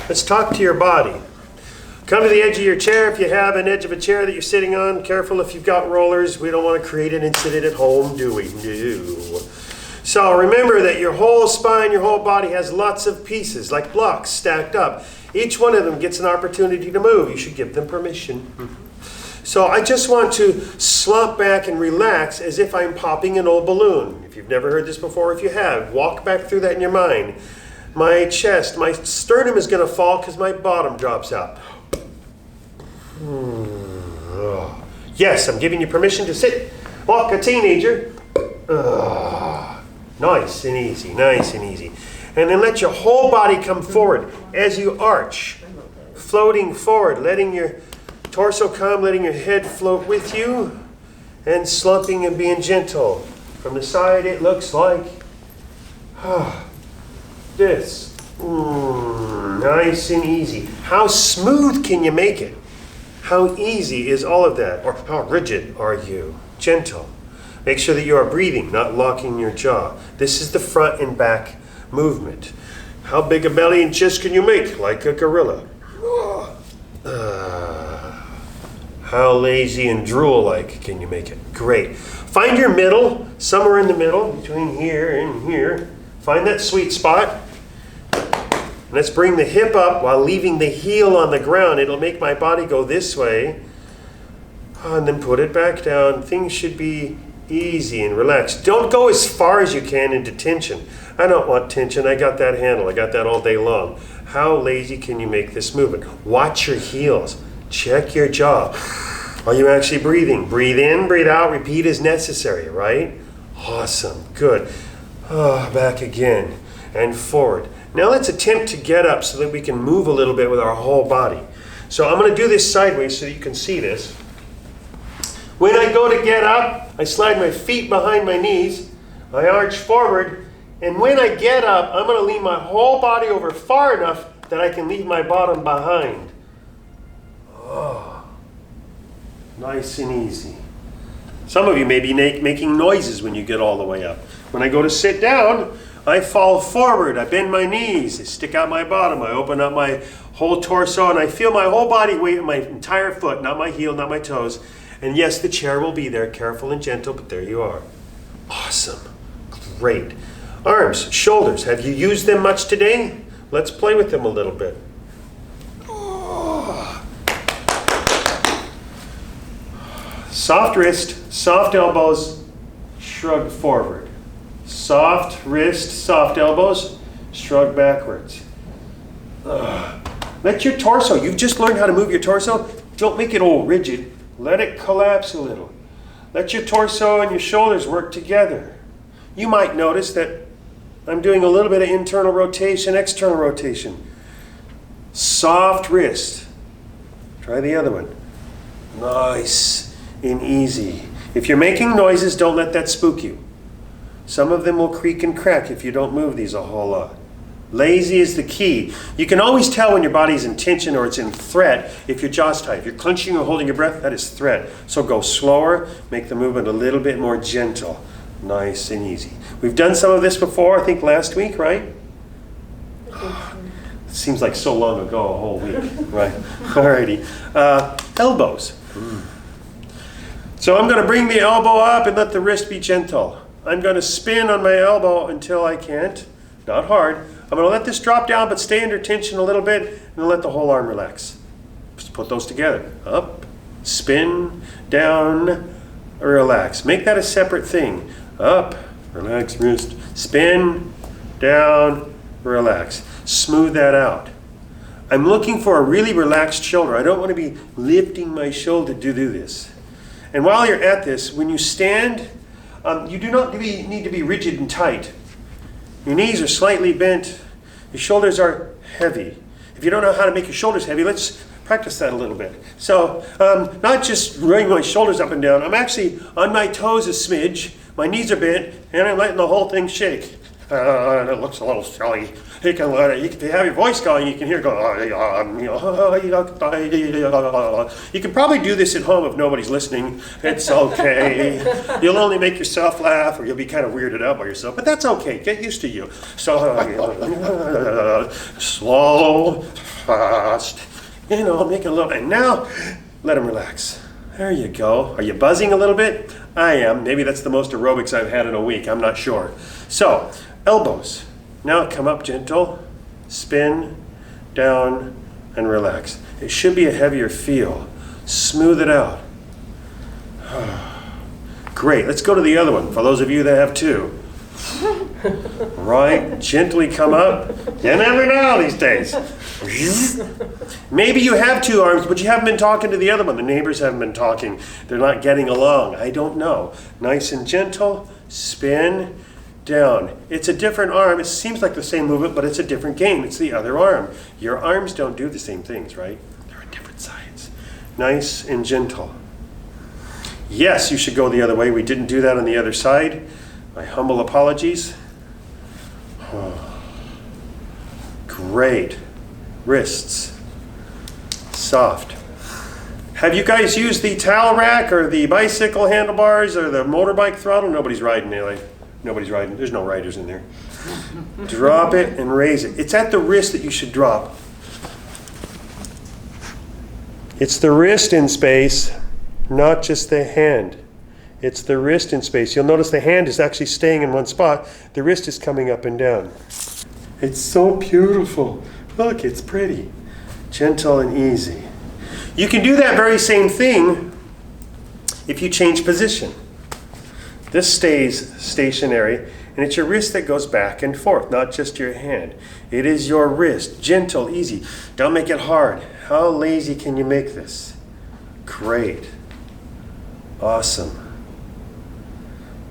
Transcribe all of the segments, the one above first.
Let's talk to your body. Come to the edge of your chair if you have an edge of a chair that you're sitting on. Careful if you've got rollers. We don't want to create an incident at home, do we? No. So remember that your whole spine, your whole body has lots of pieces, like blocks stacked up. Each one of them gets an opportunity to move. You should give them permission. So I just want to slump back and relax as if I'm popping an old balloon. If you've never heard this before, if you have, walk back through that in your mind. My chest, my sternum is going to fall because my bottom drops out. Yes, I'm giving you permission to sit. Walk a teenager. Nice and easy, nice and easy. And then let your whole body come forward as you arch. Floating forward, letting your torso come, letting your head float with you. And slumping and being gentle. From the side it looks like this. Nice and easy. How smooth can you make it? How easy is all of that? Or how rigid are you? Gentle. Make sure that you are breathing, not locking your jaw. This is the front and back movement. How big a belly and chest can you make? Like a gorilla. How lazy and drool-like can you make it? Great. Find your middle, somewhere in the middle, between here and here. Find that sweet spot. Let's bring the hip up while leaving the heel on the ground. It'll make my body go this way. And then put it back down. Things should be easy and relaxed. Don't go as far as you can into tension. I don't want tension. I got that handle. I got that all day long. How lazy can you make this movement? Watch your heels. Check your jaw. Are you actually breathing? Breathe in, breathe out. Repeat as necessary, right? Awesome. Good. Back again and forward. Now let's attempt to get up so that we can move a little bit with our whole body. So I'm going to do this sideways so you can see this. When I go to get up, I slide my feet behind my knees. I arch forward. And when I get up, I'm going to lean my whole body over far enough that I can leave my bottom behind. Nice and easy. Some of you may be making noises when you get all the way up. When I go to sit down, I fall forward, I bend my knees, I stick out my bottom, I open up my whole torso, and I feel my whole body weight in my entire foot, not my heel, not my toes. And yes, the chair will be there, careful and gentle, but there you are. Awesome. Great. Arms, shoulders, have you used them much today? Let's play with them a little bit. Soft wrist, soft elbows, shrug forward. Soft wrist, soft elbows, shrug backwards. Let your torso, you've just learned how to move your torso. Don't make it all rigid. Let it collapse a little. Let your torso and your shoulders work together. You might notice that I'm doing a little bit of internal rotation, external rotation. Soft wrist. Try the other one. Nice and easy. If you're making noises, don't let that spook you. Some of them will creak and crack if you don't move these a whole lot. Lazy is the key. You can always tell when your body's in tension or it's in threat if your jaw's tight. If you're clenching or holding your breath, that is threat. So go slower, make the movement a little bit more gentle. Nice and easy. We've done some of this before, I think last week, right? It seems like so long ago, a whole week, right? Alrighty. Elbows. So I'm going to bring the elbow up and let the wrist be gentle. I'm going to spin on my elbow until I can't. Not hard. I'm going to let this drop down but stay under tension a little bit and then let the whole arm relax. Just put those together. Up, spin, down, relax. Make that a separate thing. Up, relax wrist, spin, down, relax. Smooth that out. I'm looking for a really relaxed shoulder. I don't want to be lifting my shoulder to do this. And while you're at this, when you stand, you do not need to be rigid and tight. Your knees are slightly bent. Your shoulders are heavy. If you don't know how to make your shoulders heavy, let's practice that a little bit. So, not just running my shoulders up and down. I'm actually on my toes a smidge. My knees are bent, and I'm letting the whole thing shake. It looks a little silly. You can let it. If you have your voice going, you can hear it go. You can probably do this at home if nobody's listening. It's okay. You'll only make yourself laugh, or you'll be kind of weirded out by yourself. But that's okay. Get used to you. So slow, fast. You know, make it a little, and now let them relax. There you go. Are you buzzing a little bit? I am. Maybe that's the most aerobics I've had in a week. I'm not sure. So, elbows. Now come up gentle, spin, down, and relax. It should be a heavier feel. Smooth it out. Great. Let's go to the other one. For those of you that have two. Right. Gently come up. You never know these days. Maybe you have two arms, but you haven't been talking to the other one. The neighbors haven't been talking. They're not getting along. I don't know. Nice and gentle. Spin. Down. It's a different arm. It seems like the same movement, but it's a different game. It's the other arm. Your arms don't do the same things, right? They're on different sides. Nice and gentle. Yes, you should go the other way. We didn't do that on the other side. My humble apologies. Oh. Great. Wrists. Soft. Have you guys used the towel rack or the bicycle handlebars or the motorbike throttle? Nobody's riding nearly. Nobody's riding. There's no riders in there. Drop it and raise it. It's at the wrist that you should drop. It's the wrist in space, not just the hand. It's the wrist in space. You'll notice the hand is actually staying in one spot. The wrist is coming up and down. It's so beautiful. Look, it's pretty. Gentle and easy. You can do that very same thing if you change position. This stays stationary, and it's your wrist that goes back and forth, not just your hand. It is your wrist. Gentle, easy. Don't make it hard. How lazy can you make this? Great. Awesome.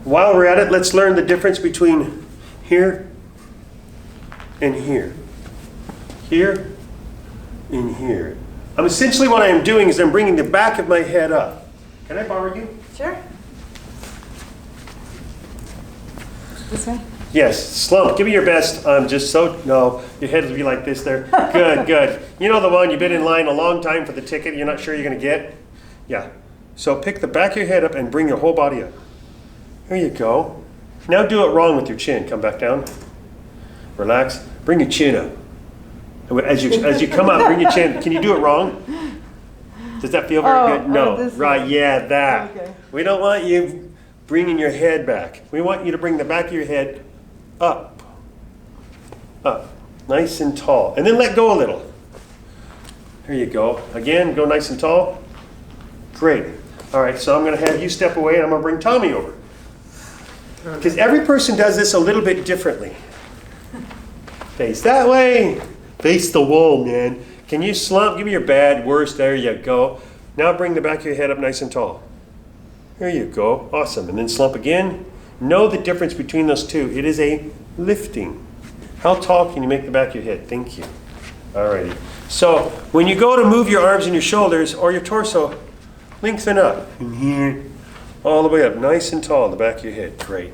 While we're at it, let's learn the difference between here and here. Here and here. Essentially what I am doing is I'm bringing the back of my head up. Can I borrow you? Sure. This way? Yes, slump. Give me your best. No, your head will be like this there. Good, good. You know the one, you've been in line a long time for the ticket, you're not sure you're going to get? Yeah. So pick the back of your head up and bring your whole body up. There you go. Now do it wrong with your chin. Come back down. Relax. Bring your chin up. As you come up, bring your chin. Can you do it wrong? Does that feel very good? No. Right, yeah, that. Okay. We don't want you bringing your head back. We want you to bring the back of your head up. Up. Nice and tall. And then let go a little. There you go. Again, go nice and tall. Great. All right, so I'm going to have you step away and I'm going to bring Tommy over. Because every person does this a little bit differently. Face that way. Face the wall, man. Can you slump? Give me your bad, worst. There you go. Now bring the back of your head up nice and tall. There you go. Awesome. And then slump again. Know the difference between those two. It is a lifting. How tall can you make the back of your head? Thank you. Alrighty. So when you go to move your arms and your shoulders or your torso, lengthen up. From here, all the way up. Nice and tall, the back of your head. Great.